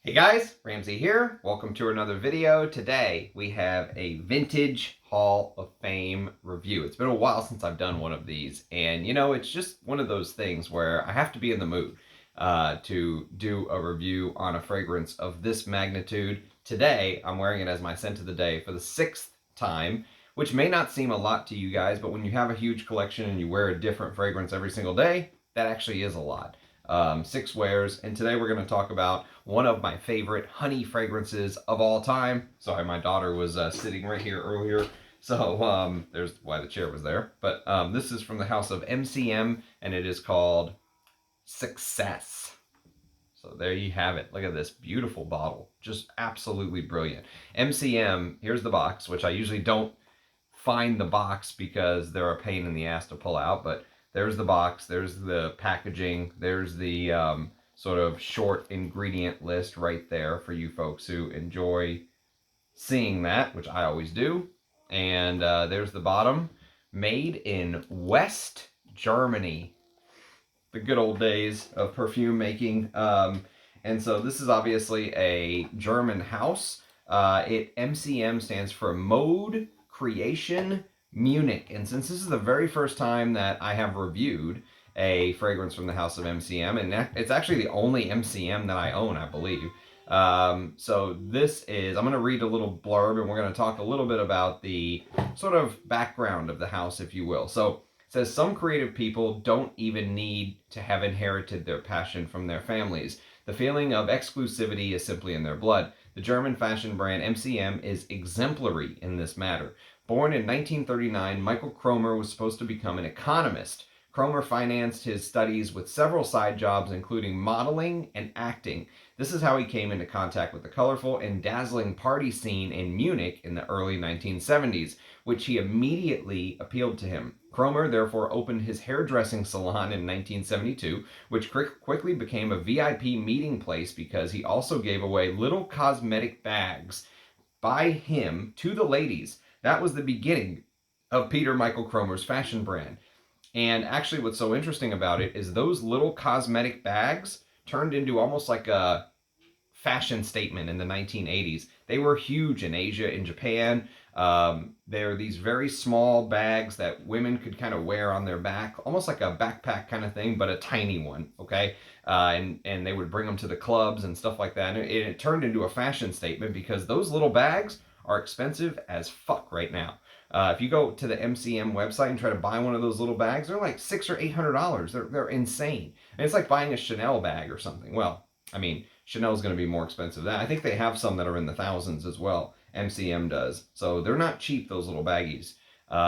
Hey guys, Ramsey here. Welcome to another video. Today we have a vintage Hall of Fame review. It's been a while since I've done one of these, and it's just one of those things where I have to be in the mood to do a review on a fragrance of this magnitude. Today I'm wearing it as my scent of the day for the 6th time, which may not seem a lot to you guys, but when you have a huge collection and you wear a different fragrance every single day, that actually is a lot. 6 wears, and today we're going to talk about one of my favorite honey fragrances of all time. Sorry, my daughter was sitting right here earlier, so there's why the chair was there. But this is from the house of MCM, and it is called Success. So there you have it. Look at this beautiful bottle. Just absolutely brilliant. MCM, here's the box, which I usually don't find the box because they're a pain in the ass to pull out, but there's the box, there's the packaging, there's the sort of short ingredient list right there for you folks who enjoy seeing that, which I always do. And there's the bottom, made in West Germany. The good old days of perfume making. And so this is obviously a German house. MCM stands for Mode Creation Munich. And since this is the very first time that I have reviewed a fragrance from the house of MCM, and it's actually the only MCM that I own, I believe. So this is, I'm going to read a little blurb, and we're going to talk a little bit about the sort of background of the house, if you will. So it says, some creative people don't even need to have inherited their passion from their families. The feeling of exclusivity is simply in their blood. The German fashion brand MCM is exemplary in this matter. Born in 1939, Michael Kromer was supposed to become an economist. Kromer financed his studies with several side jobs, including modeling and acting. This is how he came into contact with the colorful and dazzling party scene in Munich in the early 1970s, which he immediately appealed to him. Kromer therefore opened his hairdressing salon in 1972, which quickly became a VIP meeting place because he also gave away little cosmetic bags by him to the ladies. That was the beginning of Peter Michael Kromer's fashion brand. And actually what's so interesting about it is those little cosmetic bags turned into almost like a fashion statement in the 1980s. They were huge in Asia, in Japan. They're these very small bags that women could kind of wear on their back, almost like a backpack kind of thing, but a tiny one, okay? And they would bring them to the clubs and stuff like that. And it turned into a fashion statement because those little bags are expensive as fuck right now. If you go to the MCM website and try to buy one of those little bags, they're like $600 or $800. They're insane. And it's like buying a Chanel bag or something. Well, I mean, Chanel's going to be more expensive than that. I think they have some that are in the thousands as well. MCM does. So they're not cheap, those little baggies.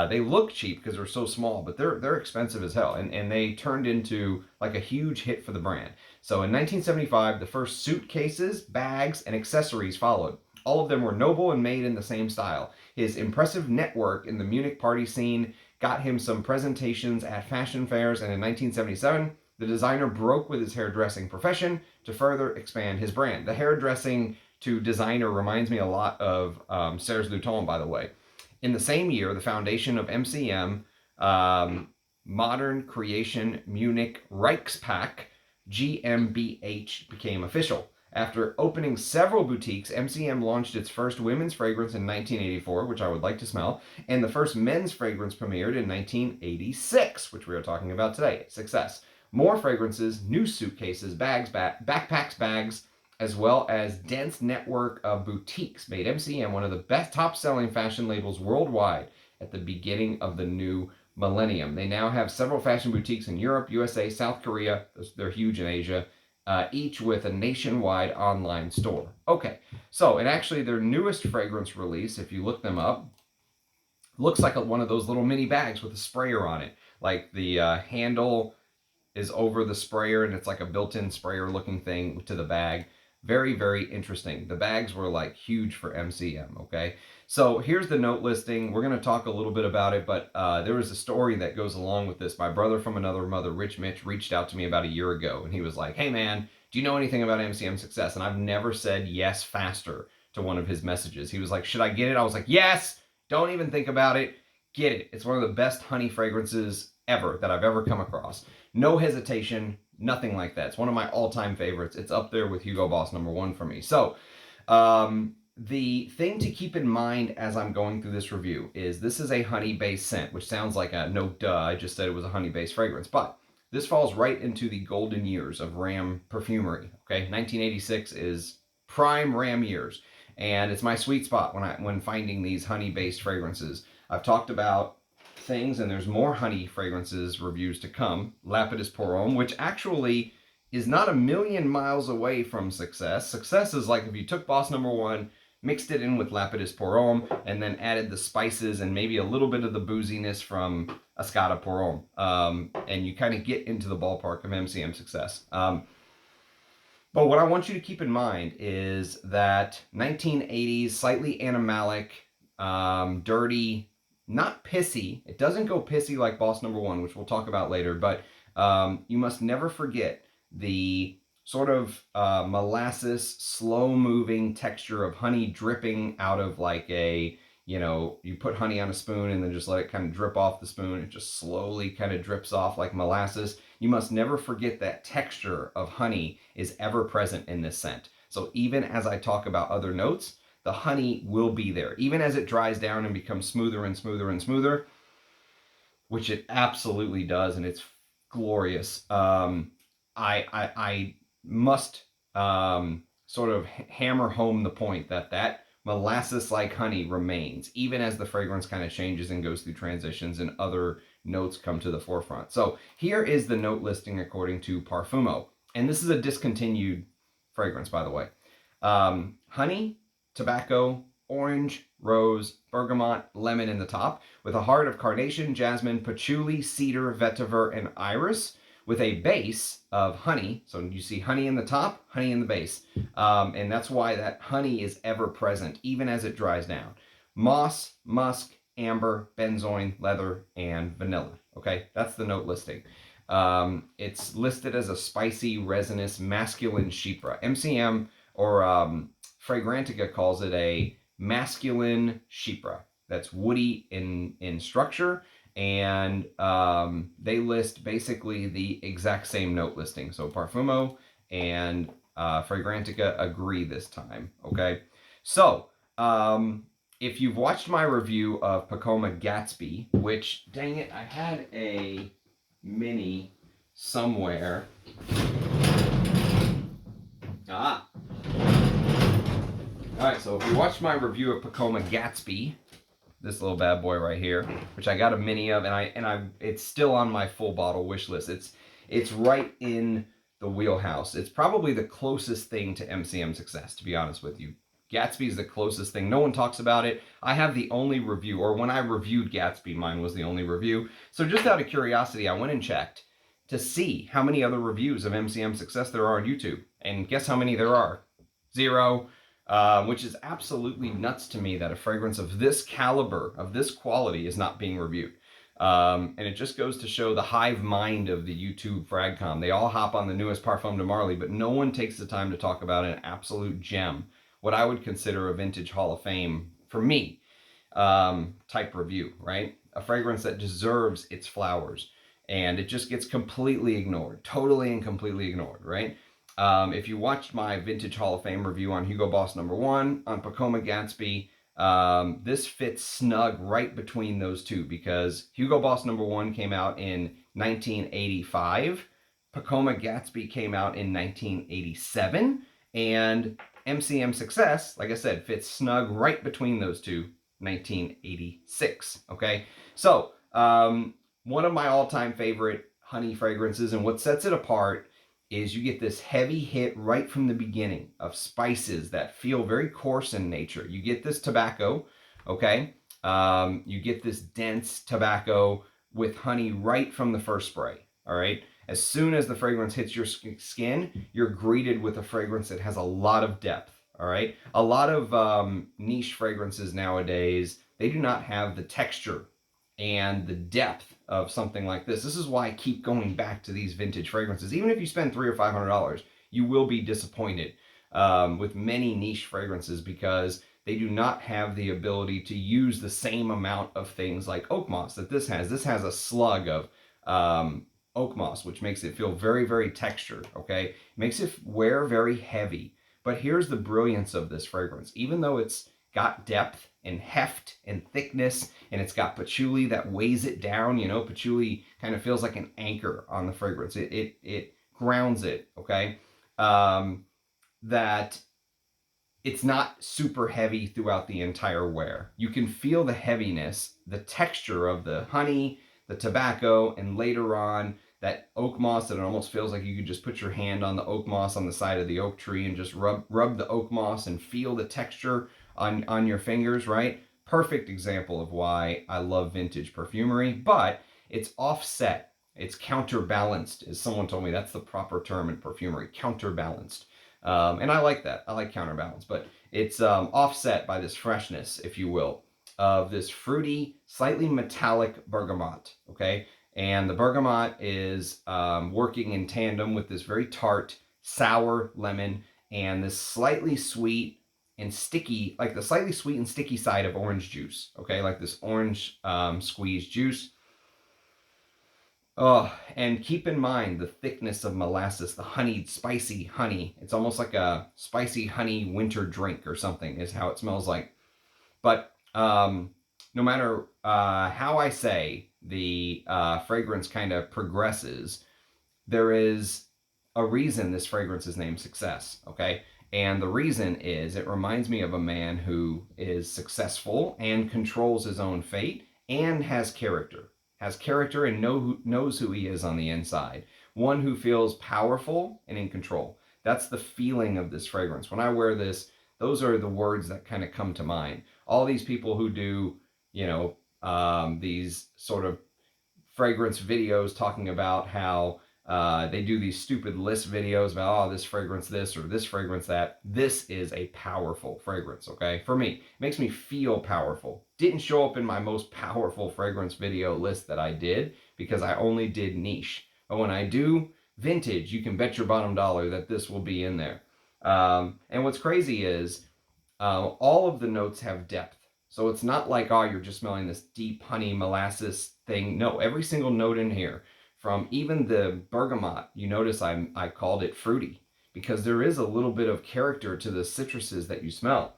They look cheap because they're so small, but they're expensive as hell. And they turned into like a huge hit for the brand. So in 1975, the first suitcases, bags, and accessories followed. All of them were noble and made in the same style. His impressive network in the Munich party scene got him some presentations at fashion fairs, and in 1977, the designer broke with his hairdressing profession to further expand his brand. The hairdressing to designer reminds me a lot of Serge Lutens, by the way. In the same year, the foundation of MCM, Modern Creation Munich Reichspack, GmbH, became official. After opening several boutiques, MCM launched its first women's fragrance in 1984, which I would like to smell, and the first men's fragrance premiered in 1986, which we are talking about today, Success. More fragrances, new suitcases, bags, backpacks, bags, as well as dense network of boutiques made MCM one of the best top-selling fashion labels worldwide at the beginning of the new millennium. They now have several fashion boutiques in Europe, USA, South Korea. They're huge in Asia. Each with a nationwide online store. Okay, so, and actually their newest fragrance release, if you look them up, looks like one of those little mini bags with a sprayer on it. Like the handle is over the sprayer and it's like a built-in sprayer looking thing to the bag. Very, very interesting. The bags were like huge for MCM, okay? So here's the note listing. We're going to talk a little bit about it, but there was a story that goes along with this. My brother from another mother, Rich Mitch, reached out to me about a year ago, and he was like, hey man, do you know anything about MCM Success? And I've never said yes faster to one of his messages. He was like, should I get it? I was like, yes, don't even think about it. Get it. It's one of the best honey fragrances ever that I've ever come across. No hesitation, Nothing like that. It's one of my all-time favorites. It's up there with Hugo Boss #1 for me. So, the thing to keep in mind as I'm going through this review is this is a honey-based scent, which sounds like a no duh, I just said it was a honey-based fragrance, but this falls right into the golden years of Ram perfumery. Okay, 1986 is prime Ram years, and it's my sweet spot when finding these honey-based fragrances. I've talked about things, and there's more honey fragrances reviews to come. Lapidus pour Homme, which actually is not a million miles away from success. Success is like if you took Boss #1, mixed it in with Lapidus pour Homme, and then added the spices and maybe a little bit of the booziness from Escada pour Homme, and you kind of get into the ballpark of MCM success. But what I want you to keep in mind is that 1980s, slightly animalic, dirty, not pissy. It doesn't go pissy like Boss #1, which we'll talk about later, but you must never forget the sort of molasses, slow-moving texture of honey dripping out of like a, you put honey on a spoon and then just let it kind of drip off the spoon. It just slowly kind of drips off like molasses. You must never forget that texture of honey is ever present in this scent. So even as I talk about other notes, the honey will be there. Even as it dries down and becomes smoother and smoother and smoother, which it absolutely does, and it's glorious. I must sort of hammer home the point that molasses-like honey remains, even as the fragrance kind of changes and goes through transitions and other notes come to the forefront. So here is the note listing according to Parfumo. And this is a discontinued fragrance, by the way. Honey, tobacco, orange, rose, bergamot, lemon in the top, with a heart of carnation, jasmine, patchouli, cedar, vetiver, and iris, with a base of honey. So you see honey in the top, honey in the base. And that's why that honey is ever present, even as it dries down. Moss, musk, amber, benzoin, leather, and vanilla. Okay, that's the note listing. It's listed as a spicy, resinous, masculine chypre. MCM or Fragrantica calls it a masculine chypre. That's woody in structure, and they list basically the exact same note listing. So Parfumo and Fragrantica agree this time, okay? So, if you've watched my review of Pacoma Gatsby, which, dang it, I had a mini somewhere. All right, so if you watched my review of Pacoma Gatsby, this little bad boy right here, which I got a mini of, and it's still on my full bottle wish list. It's right in the wheelhouse. It's probably the closest thing to MCM success, to be honest with you. Gatsby is the closest thing. No one talks about it. I have the only review, or when I reviewed Gatsby, mine was the only review. So just out of curiosity, I went and checked to see how many other reviews of MCM success there are on YouTube. And guess how many there are? 0. Which is absolutely nuts to me that a fragrance of this caliber, of this quality, is not being reviewed. And it just goes to show the hive mind of the YouTube fragcom. They all hop on the newest Parfum de Marly, but no one takes the time to talk about an absolute gem, what I would consider a vintage Hall of Fame, for me, type review, right? A fragrance that deserves its flowers. And it just gets completely ignored, totally and completely ignored, right? If you watched my Vintage Hall of Fame review on Hugo Boss #1, on Pacoma Gatsby, this fits snug right between those two, because Hugo Boss #1 came out in 1985, Pacoma Gatsby came out in 1987, and MCM Success, like I said, fits snug right between those two, 1986, okay? So, one of my all-time favorite honey fragrances, and what sets it apart is you get this heavy hit right from the beginning of spices that feel very coarse in nature. You get this tobacco, okay? You get this dense tobacco with honey right from the first spray, all right? As soon as the fragrance hits your skin, you're greeted with a fragrance that has a lot of depth, all right? A lot of niche fragrances nowadays, they do not have the texture and the depth of something like this. This is why I keep going back to these vintage fragrances. Even if you spend $300 or $500, you will be disappointed with many niche fragrances, because they do not have the ability to use the same amount of things like oak moss that this has. This has a slug of oak moss, which makes it feel very, very textured, okay? It makes it wear very heavy. But here's the brilliance of this fragrance. Even though it's got depth and heft and thickness, and it's got patchouli that weighs it down, you know, patchouli kind of feels like an anchor on the fragrance. It grounds it, okay? That it's not super heavy throughout the entire wear. You can feel the heaviness, the texture of the honey, the tobacco, and later on that oak moss that it almost feels like you could just put your hand on the oak moss on the side of the oak tree and just rub the oak moss and feel the texture on your fingers, right? Perfect example of why I love vintage perfumery, but it's offset. It's counterbalanced, as someone told me. That's the proper term in perfumery, counterbalanced. And I like that. I like counterbalance, but it's offset by this freshness, if you will, of this fruity, slightly metallic bergamot, okay? And the bergamot is working in tandem with this very tart, sour lemon and this slightly sweet and sticky, like the slightly sweet and sticky side of orange juice, okay? Like this orange squeezed juice. Oh, and keep in mind the thickness of molasses, the honeyed, spicy honey. It's almost like a spicy honey winter drink or something is how it smells like. But no matter how I say the fragrance kind of progresses, there is a reason this fragrance is named Success, okay? And the reason is it reminds me of a man who is successful and controls his own fate and has character and knows who he is on the inside. One who feels powerful and in control. That's the feeling of this fragrance. When I wear this, those are the words that kind of come to mind. All these people who do, you know, these sort of fragrance videos talking about how they do these stupid list videos about, oh, this fragrance this or this fragrance that. This is a powerful fragrance, okay? For me, it makes me feel powerful. Didn't show up in my most powerful fragrance video list that I did because I only did niche. But when I do vintage, you can bet your bottom dollar that this will be in there. And what's crazy is all of the notes have depth. So it's not like, oh, you're just smelling this deep honey molasses thing. No, every single note in here, from even the bergamot, you notice I called it fruity because there is a little bit of character to the citruses that you smell.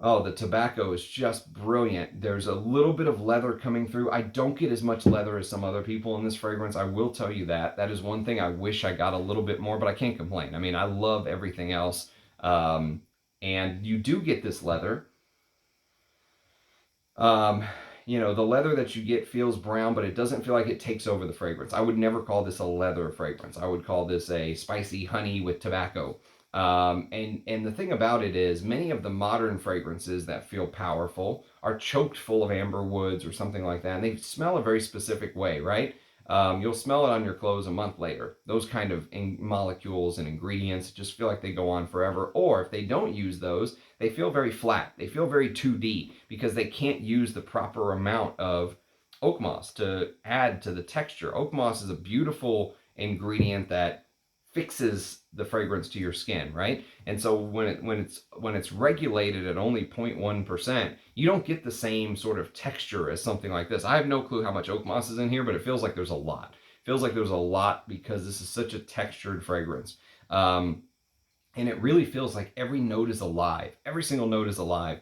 Oh, the tobacco is just brilliant. There's a little bit of leather coming through. I don't get as much leather as some other people in this fragrance. I will tell you that. That is one thing I wish I got a little bit more, but I can't complain. I mean, I love everything else. And you do get this leather. You know, the leather that you get feels brown, but it doesn't feel like it takes over the fragrance. I would never call this a leather fragrance. I would call this a spicy honey with tobacco. And the thing about it is many of the modern fragrances that feel powerful are choked full of amber woods or something like that. And they smell a very specific way, right? You'll smell it on your clothes a month later. Those kind of molecules and ingredients just feel like they go on forever. Or if they don't use those, they feel very flat. They feel very 2D because they can't use the proper amount of oak moss to add to the texture. Oak moss is a beautiful ingredient that fixes the fragrance to your skin, right? And so when it's regulated at only 0.1%, you don't get the same sort of texture as something like this. I have no clue how much oak moss is in here, but it feels like there's a lot. It feels like there's a lot because this is such a textured fragrance. And it really feels like every note is alive. Every single note is alive.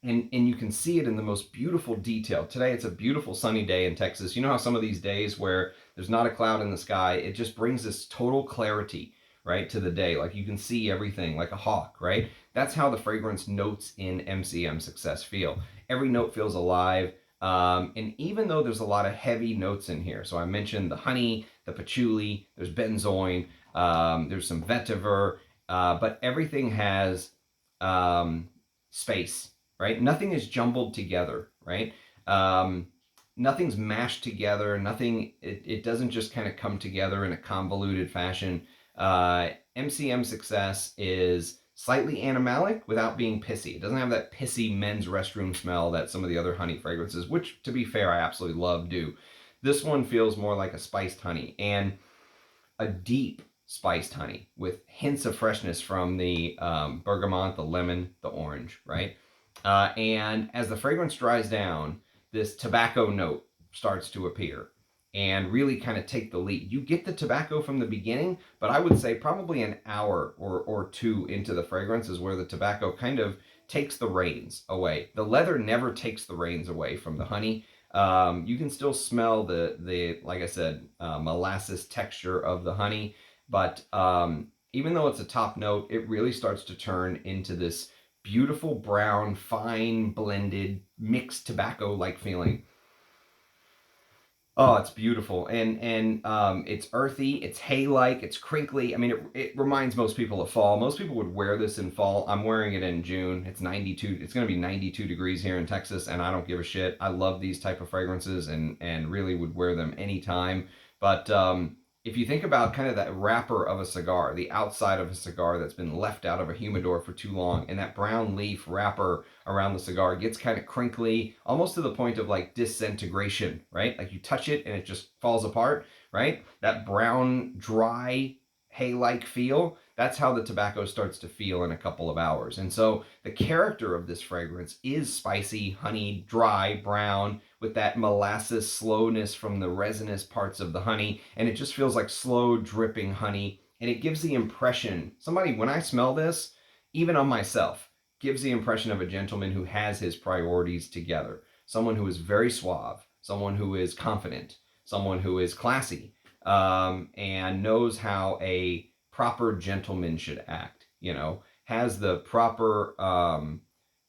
And you can see it in the most beautiful detail. Today, it's a beautiful sunny day in Texas. You know how some of these days where there's not a cloud in the sky, it just brings this total clarity, right, to the day. Like you can see everything like a hawk, right? That's how the fragrance notes in MCM Success feel. Every note feels alive. And even though there's a lot of heavy notes in here, so I mentioned the honey, the patchouli, there's benzoin, there's some vetiver, but everything has space, right? Nothing is jumbled together, right? Nothing's mashed together. Nothing, it doesn't just kind of come together in a convoluted fashion. MCM Success is slightly animalic without being pissy. It doesn't have that pissy men's restroom smell that some of the other honey fragrances, which to be fair, I absolutely love, do. This one feels more like a spiced honey and a deep spiced honey with hints of freshness from the bergamot, the lemon, the orange, right? And as the fragrance dries down, this tobacco note starts to appear. and really kind of take the lead. You get the tobacco from the beginning, but I would say probably an hour or two into the fragrance is where the tobacco kind of takes the reins away. The leather never takes the reins away from the honey. You can still smell the like I said, molasses texture of the honey, but even though it's a top note, it really starts to turn into this beautiful brown, fine blended mixed tobacco-like feeling. Oh, it's beautiful, and it's earthy, it's hay-like, it's crinkly. I mean, it reminds most people of fall. Most people would wear this in fall. I'm wearing it in June. It's 92. It's going to be 92 degrees here in Texas, and I don't give a shit. I love these type of fragrances, and really would wear them anytime. But if you think about kind of that wrapper of a cigar, the outside of a cigar that's been left out of a humidor for too long, and that brown leaf wrapper around the cigar gets kind of crinkly, almost to the point of like disintegration, right? Like you touch it and it just falls apart, right? That brown, dry, hay-like feel, that's how the tobacco starts to feel in a couple of hours. And so the character of this fragrance is spicy, honey, dry, brown, with that molasses slowness from the resinous parts of the honey, and it just feels like slow dripping honey, and it gives the impression, somebody, when I smell this, even on myself, gives the impression of a gentleman who has his priorities together, someone who is very suave, someone who is confident, someone who is classy, and knows how a proper gentleman should act, has the proper,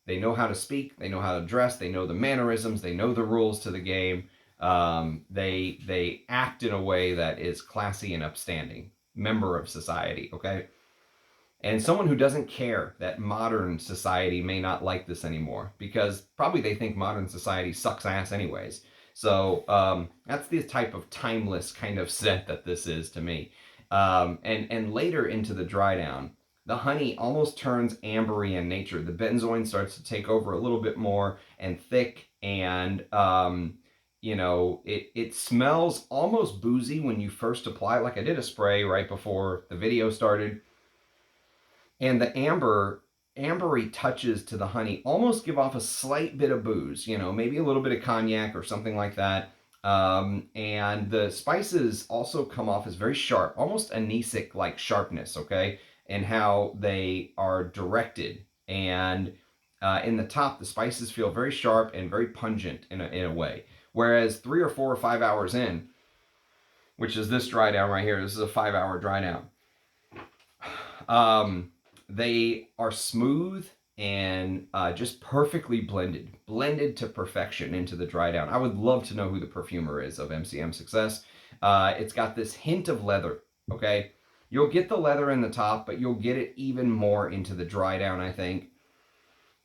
they know how to speak, they know how to dress, they know the mannerisms, they know the rules to the game. They act in a way that is classy and upstanding, member of society, okay? And someone who doesn't care that modern society may not like this anymore, because probably they think modern society sucks ass anyways. So that's the type of timeless kind of scent that this is to me. And later into the dry down, the honey almost turns ambery in nature. The benzoin starts to take over a little bit more and thick, and it smells almost boozy when you first apply it. Like I did a spray right before the video started, and the ambery touches to the honey almost give off a slight bit of booze, maybe a little bit of cognac or something like that. And the spices also come off as very sharp, almost anisic like sharpness, okay, and how they are directed. And in the top, the spices feel very sharp and very pungent in a way. Whereas 3 or 4 or 5 hours in, which is this dry down right here, this is a 5-hour dry down. They are smooth and just perfectly blended to perfection into the dry down. I would love to know who the perfumer is of MCM Success. It's got this hint of leather, okay? You'll get the leather in the top, but you'll get it even more into the dry down, I think.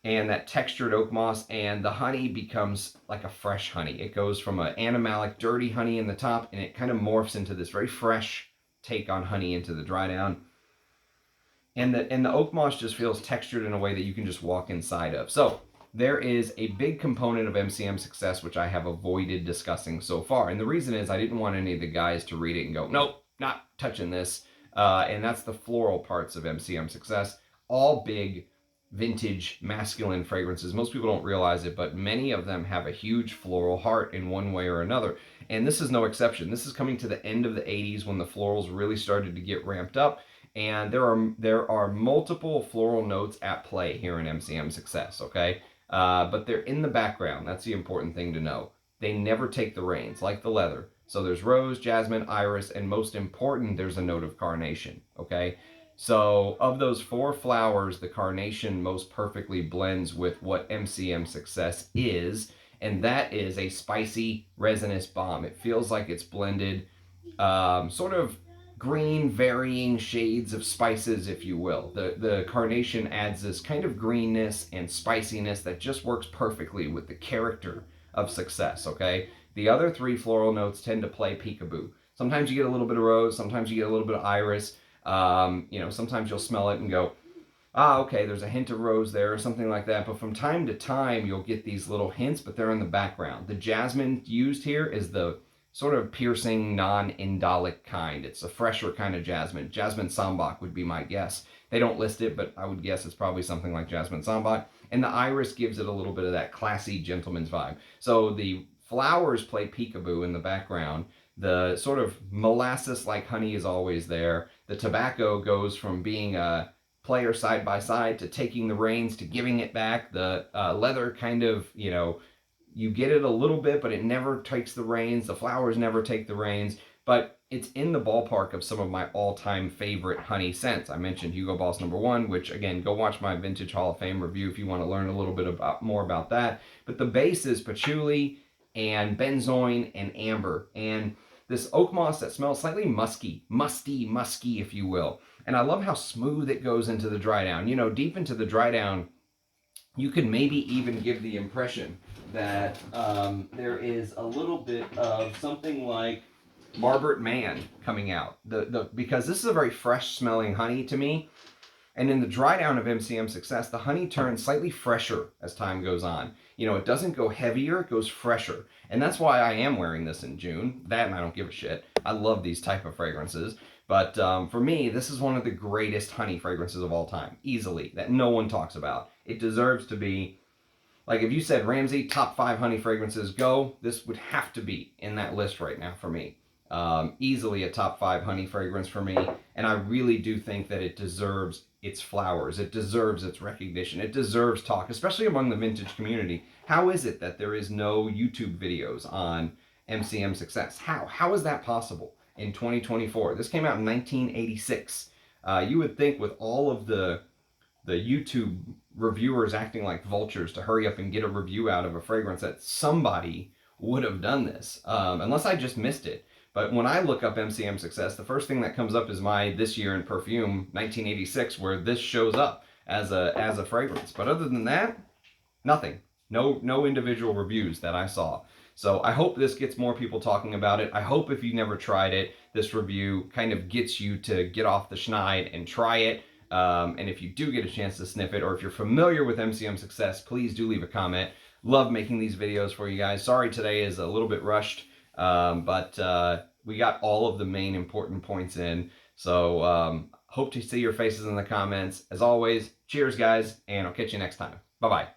And that textured oak moss, and the honey becomes like a fresh honey. It goes from an animalic, dirty honey in the top, and it kind of morphs into this very fresh take on honey into the dry down. And the oak moss just feels textured in a way that you can just walk inside of. So there is a big component of MCM Success which I have avoided discussing so far. And the reason is I didn't want any of the guys to read it and go, nope, not touching this. And that's the floral parts of MCM Success. All big, vintage, masculine fragrances. Most people don't realize it, but many of them have a huge floral heart in one way or another. And this is no exception. This is coming to the end of the 80s when the florals really started to get ramped up. And there are multiple floral notes at play here in MCM Success, okay? But they're in the background. That's the important thing to know. They never take the reins, like the leather. So there's rose, jasmine, iris, and most important, there's a note of carnation, okay? So of those 4 flowers, the carnation most perfectly blends with what MCM Success is, and that is a spicy, resinous bomb. It feels like it's blended sort of green, varying shades of spices, if you will. The carnation adds this kind of greenness and spiciness that just works perfectly with the character of Success, okay? The other 3 floral notes tend to play peekaboo. Sometimes you get a little bit of rose, sometimes you get a little bit of iris. Sometimes you'll smell it and go, okay, there's a hint of rose there or something like that. But from time to time, you'll get these little hints, but they're in the background. The jasmine used here is the sort of piercing, non-indolic kind. It's a fresher kind of jasmine. Jasmine Sambac would be my guess. They don't list it, but I would guess it's probably something like Jasmine Sambac. And the iris gives it a little bit of that classy gentleman's vibe. So the flowers play peekaboo in the background. The sort of molasses-like honey is always there. The tobacco goes from being a player side by side to taking the reins to giving it back. The leather kind of, you get it a little bit, but it never takes the reins. The flowers never take the reins, but it's in the ballpark of some of my all-time favorite honey scents. I mentioned Hugo Boss #1, which again, go watch my Vintage Hall of Fame review if you want to learn a little bit more about that. But the base is patchouli and benzoin and amber, and this oak moss that smells slightly musty, if you will. And I love how smooth it goes into the dry down. Deep into the dry down, you could maybe even give the impression that there is a little bit of something like Marbert Man coming out. Because this is a very fresh smelling honey to me. And in the dry down of MCM Success, the honey turns slightly fresher as time goes on. It doesn't go heavier, it goes fresher. And that's why I am wearing this in June. That and I don't give a shit. I love these type of fragrances. But for me, this is one of the greatest honey fragrances of all time, easily, that no one talks about. It deserves to be, like if you said, Ramsey, top 5 honey fragrances, go, this would have to be in that list right now for me. Easily a top 5 honey fragrance for me. And I really do think that it deserves its flowers. It deserves its recognition. It deserves talk, especially among the vintage community. How is it that there is no YouTube videos on MCM Success? How is that possible in 2024? This came out in 1986. You would think with all of the YouTube reviewers acting like vultures to hurry up and get a review out of a fragrance that somebody would have done this, unless I just missed it. But when I look up MCM Success, the first thing that comes up is my This Year in Perfume 1986, where this shows up as a fragrance. But other than that, nothing. No individual reviews that I saw. So I hope this gets more people talking about it. I hope if you never tried it, this review kind of gets you to get off the schneid and try it. And if you do get a chance to sniff it, or if you're familiar with MCM Success, please do leave a comment. Love making these videos for you guys. Sorry today is a little bit rushed, but we got all of the main important points in. So hope to see your faces in the comments. As always, cheers guys, and I'll catch you next time. Bye-bye.